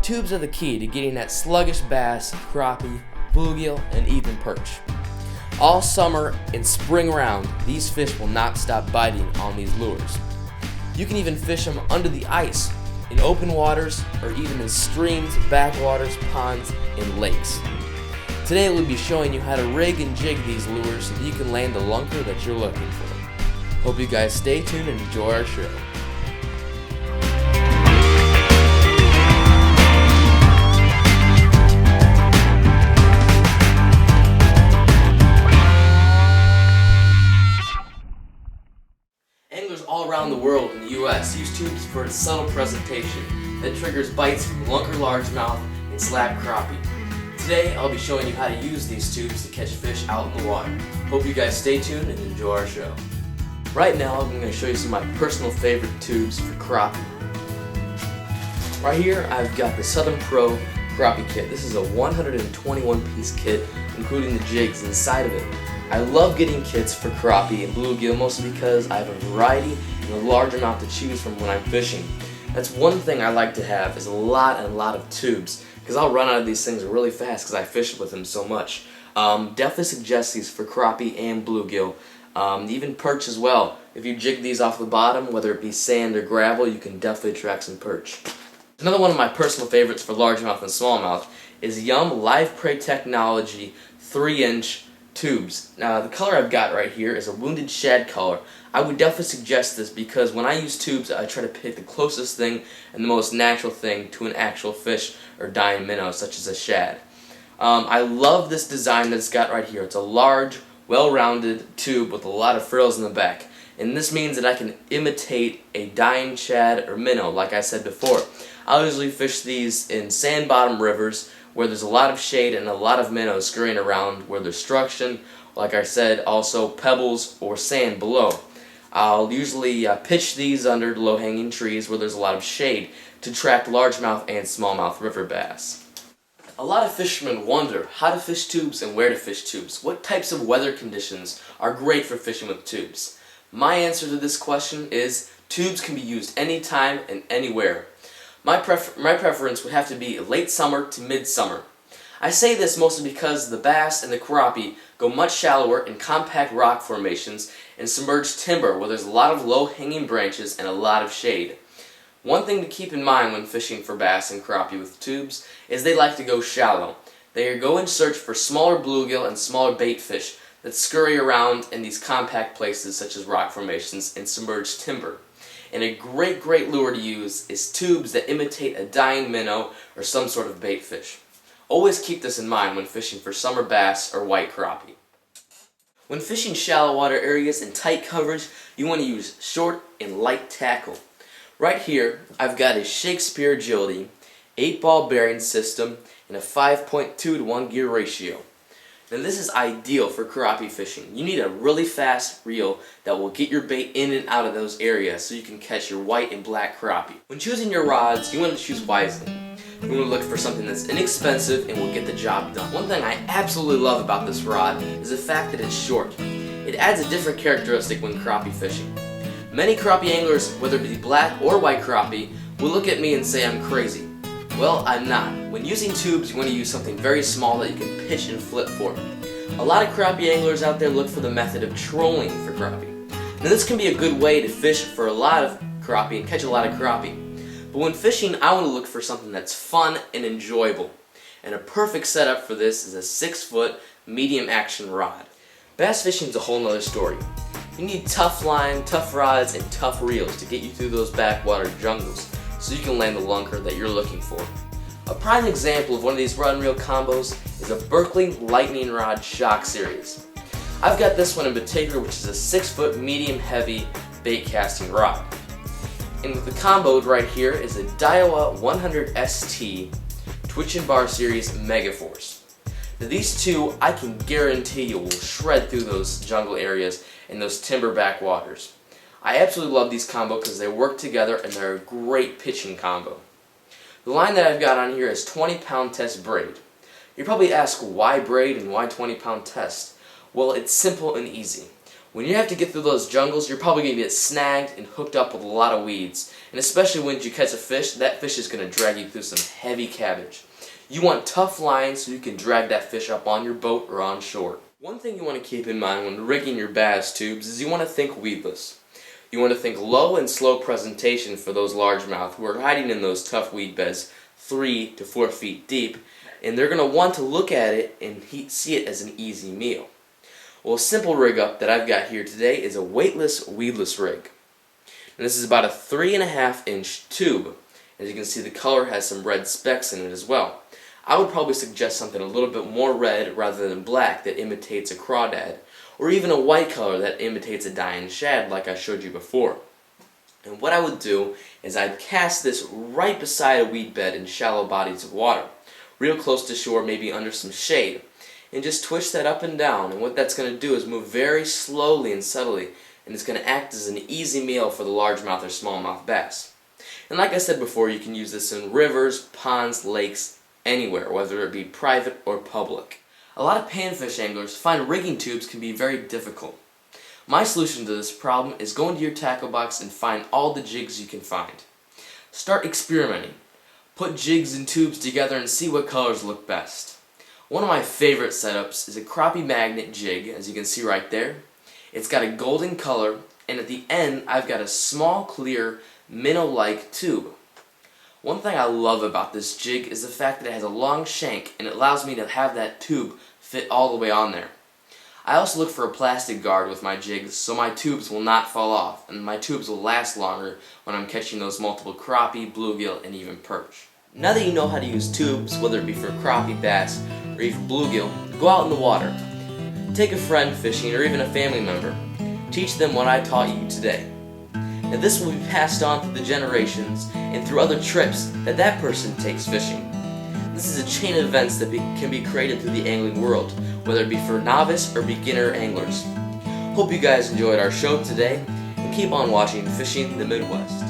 tubes are the key to getting that sluggish bass, crappie, bluegill, and even perch. All summer and spring round, these fish will not stop biting on these lures. You can even fish them under the ice, in open waters, or even in streams, backwaters, ponds, and lakes. Today we'll be showing you how to rig and jig these lures so that you can land the lunker that you're looking for. Hope you guys stay tuned and enjoy our show. Anglers all around the world in the U.S. use tubes for its subtle presentation that triggers bites from lunker largemouth and slab crappie. Today I'll be showing you how to use these tubes to catch fish out in the water. Hope you guys stay tuned and enjoy our show. Right now I'm going to show you some of my personal favorite tubes for crappie. Right here I've got the Southern Pro Crappie Kit. This is a 121 piece kit including the jigs inside of it. I love getting kits for crappie and bluegill mostly because I have a variety and a large amount to choose from when I'm fishing. That's one thing I like to have is a lot of tubes because I'll run out of these things really fast because I fish with them so much. Definitely suggest these for crappie and bluegill. Even perch as well. If you jig these off the bottom, whether it be sand or gravel, you can definitely track some perch. Another one of my personal favorites for largemouth and smallmouth is Yum Live Prey Technology 3-inch tubes. Now the color I've got right here is a wounded shad color. I would definitely suggest this because when I use tubes I try to pick the closest thing and the most natural thing to an actual fish or dying minnow such as a shad. I love this design that it's got right here. It's a large, well-rounded tube with a lot of frills in the back, and this means that I can imitate a dying shad or minnow like I said before. I'll usually fish these in sand bottom rivers where there's a lot of shade and a lot of minnows scurrying around where there's struction, like I said, also pebbles or sand below. I'll usually pitch these under low-hanging trees where there's a lot of shade to track largemouth and smallmouth river bass. A lot of fishermen wonder how to fish tubes and where to fish tubes. What types of weather conditions are great for fishing with tubes? My answer to this question is tubes can be used anytime and anywhere. My preference would have to be late summer to mid-summer. I say this mostly because the bass and the crappie go much shallower in compact rock formations and submerged timber where there's a lot of low-hanging branches and a lot of shade. One thing to keep in mind when fishing for bass and crappie with tubes is they like to go shallow. They go in search for smaller bluegill and smaller bait fish that scurry around in these compact places such as rock formations and submerged timber. And a great lure to use is tubes that imitate a dying minnow or some sort of bait fish. Always keep this in mind when fishing for summer bass or white crappie. When fishing shallow water areas in tight coverage, you want to use short and light tackle. Right here, I've got a Shakespeare Agility 8-ball bearing system and a 5.2 to 1 gear ratio. Now this is ideal for crappie fishing. You need a really fast reel that will get your bait in and out of those areas so you can catch your white and black crappie. When choosing your rods, you want to choose wisely. You want to look for something that's inexpensive and will get the job done. One thing I absolutely love about this rod is the fact that it's short. It adds a different characteristic when crappie fishing. Many crappie anglers, whether it be black or white crappie, will look at me and say I'm crazy. Well, I'm not. When using tubes, you want to use something very small that you can pitch and flip for. A lot of crappie anglers out there look for the method of trolling for crappie. Now this can be a good way to fish for a lot of crappie and catch a lot of crappie. But when fishing, I want to look for something that's fun and enjoyable. And a perfect setup for this is a 6-foot medium action rod. Bass fishing is a whole nother story. You need tough line, tough rods, and tough reels to get you through those backwater jungles so you can land the lunker that you're looking for. A prime example of one of these rod and reel combos is a Berkley Lightning Rod Shock Series. I've got this one in particular, which is a 6-foot medium heavy bait casting rod. And with the combo right here is a Daiwa 100 ST Twitch and Bar Series Megaforce. Now these two I can guarantee you will shred through those jungle areas and those timber backwaters. I absolutely love these combo because they work together and they're a great pitching combo. The line that I've got on here is 20-pound test braid. You probably ask why braid and why 20-pound test? Well, it's simple and easy. When you have to get through those jungles, you're probably going to get snagged and hooked up with a lot of weeds. And especially when you catch a fish, that fish is going to drag you through some heavy cabbage. You want tough lines so you can drag that fish up on your boat or on shore. One thing you want to keep in mind when rigging your bass tubes is you want to think weedless. You want to think low and slow presentation for those largemouth who are hiding in those tough weed beds 3 to 4 feet deep, and they're going to want to look at it and see it as an easy meal. Well, a simple rig up that I've got here today is a weightless, weedless rig. And this is about a 3.5-inch tube. As you can see, the color has some red specks in it as well. I would probably suggest something a little bit more red rather than black that imitates a crawdad, or even a white color that imitates a dying shad like I showed you before. And what I would do is I'd cast this right beside a weed bed in shallow bodies of water, real close to shore, maybe under some shade, and just twitch that up and down. And what that's going to do is move very slowly and subtly, and it's going to act as an easy meal for the largemouth or smallmouth bass. And like I said before, you can use this in rivers, ponds, lakes, anywhere, whether it be private or public. A lot of panfish anglers find rigging tubes can be very difficult. My solution to this problem is go into your tackle box and find all the jigs you can find. Start experimenting. Put jigs and tubes together and see what colors look best. One of my favorite setups is a crappie magnet jig, as you can see right there. It's got a golden color, and at the end I've got a small, clear, minnow-like tube. One thing I love about this jig is the fact that it has a long shank and it allows me to have that tube fit all the way on there. I also look for a plastic guard with my jigs so my tubes will not fall off and my tubes will last longer when I'm catching those multiple crappie, bluegill, and even perch. Now that you know how to use tubes, whether it be for crappie, bass, or even bluegill, go out in the water. Take a friend fishing or even a family member. Teach them what I taught you today. And this will be passed on through the generations and through other trips that person takes fishing. This is a chain of events that can be created through the angling world, whether it be for novice or beginner anglers. Hope you guys enjoyed our show today, and keep on watching Fishing the Midwest.